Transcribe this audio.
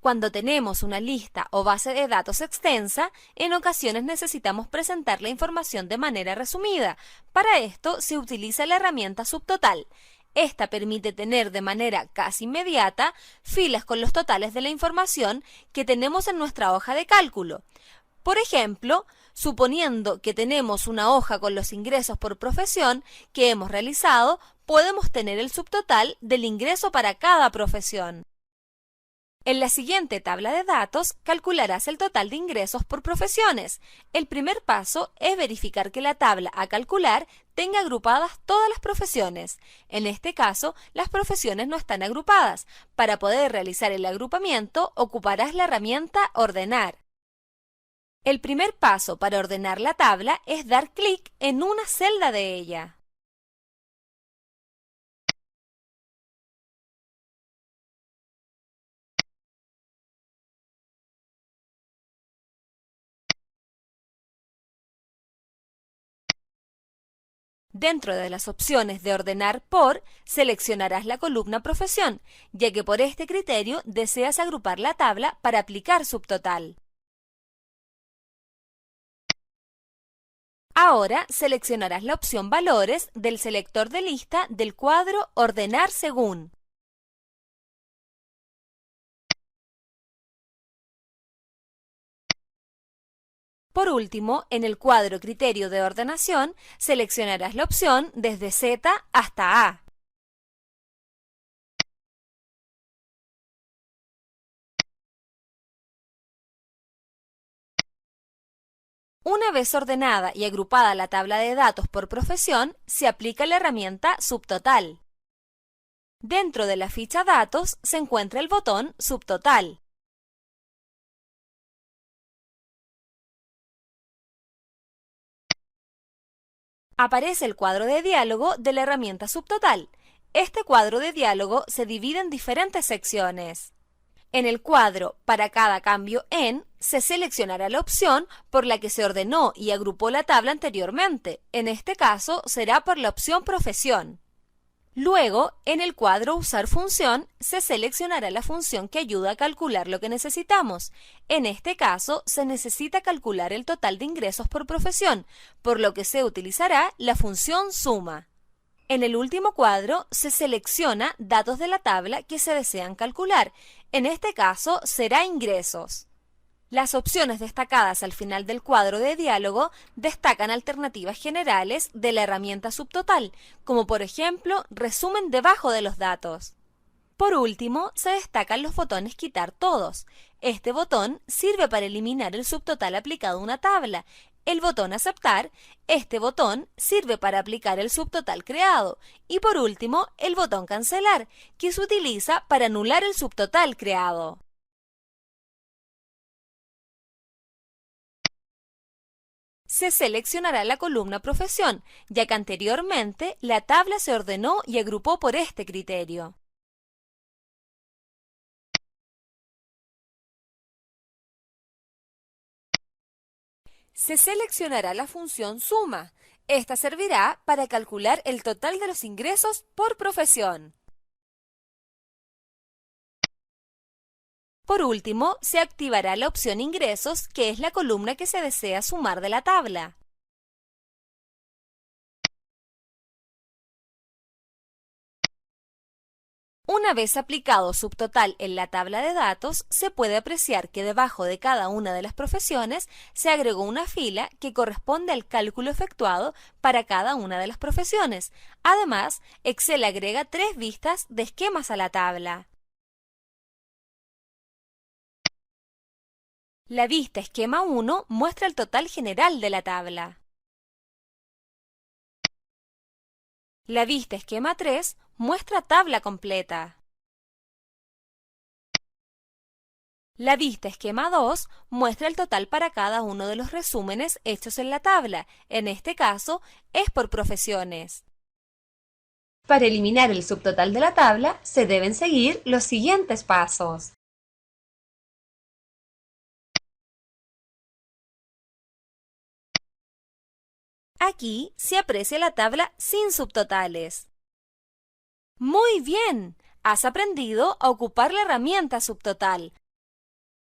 Cuando tenemos una lista o base de datos extensa, en ocasiones necesitamos presentar la información de manera resumida. Para esto se utiliza la herramienta subtotal. Esta permite tener de manera casi inmediata filas con los totales de la información que tenemos en nuestra hoja de cálculo. Por ejemplo, suponiendo que tenemos una hoja con los ingresos por profesión que hemos realizado, podemos tener el subtotal del ingreso para cada profesión. En la siguiente tabla de datos calcularás el total de ingresos por profesiones. El primer paso es verificar que la tabla a calcular tenga agrupadas todas las profesiones. En este caso, las profesiones no están agrupadas. Para poder realizar el agrupamiento, ocuparás la herramienta Ordenar. El primer paso para ordenar la tabla es dar clic en una celda de ella. Dentro de las opciones de ordenar por, seleccionarás la columna profesión, ya que por este criterio deseas agrupar la tabla para aplicar subtotal. Ahora seleccionarás la opción Valores del selector de lista del cuadro Ordenar según. Por último, en el cuadro Criterio de ordenación, seleccionarás la opción desde Z hasta A. Una vez ordenada y agrupada la tabla de datos por profesión, se aplica la herramienta Subtotal. Dentro de la ficha Datos se encuentra el botón Subtotal. Aparece el cuadro de diálogo de la herramienta Subtotal. Este cuadro de diálogo se divide en diferentes secciones. En el cuadro Para cada cambio en, se seleccionará la opción por la que se ordenó y agrupó la tabla anteriormente. En este caso será por la opción Profesión. Luego, en el cuadro Usar función, se seleccionará la función que ayuda a calcular lo que necesitamos. En este caso, se necesita calcular el total de ingresos por profesión, por lo que se utilizará la función Suma. En el último cuadro, se selecciona datos de la tabla que se desean calcular. En este caso, será Ingresos. Las opciones destacadas al final del cuadro de diálogo destacan alternativas generales de la herramienta Subtotal, como por ejemplo, resumen debajo de los datos. Por último, se destacan los botones Quitar todos. Este botón sirve para eliminar el subtotal aplicado a una tabla. El botón Aceptar, este botón sirve para aplicar el subtotal creado. Y por último, el botón Cancelar, que se utiliza para anular el subtotal creado. Se seleccionará la columna Profesión, ya que anteriormente la tabla se ordenó y agrupó por este criterio. Se seleccionará la función Suma. Esta servirá para calcular el total de los ingresos por profesión. Por último, se activará la opción Ingresos, que es la columna que se desea sumar de la tabla. Una vez aplicado subtotal en la tabla de datos, se puede apreciar que debajo de cada una de las profesiones se agregó una fila que corresponde al cálculo efectuado para cada una de las profesiones. Además, Excel agrega 3 vistas de esquemas a la tabla. La vista Esquema 1 muestra el total general de la tabla. La vista Esquema 3 muestra tabla completa. La vista Esquema 2 muestra el total para cada uno de los resúmenes hechos en la tabla. En este caso, es por profesiones. Para eliminar el subtotal de la tabla, se deben seguir los siguientes pasos. Aquí se aprecia la tabla sin subtotales. ¡Muy bien! Has aprendido a ocupar la herramienta Subtotal.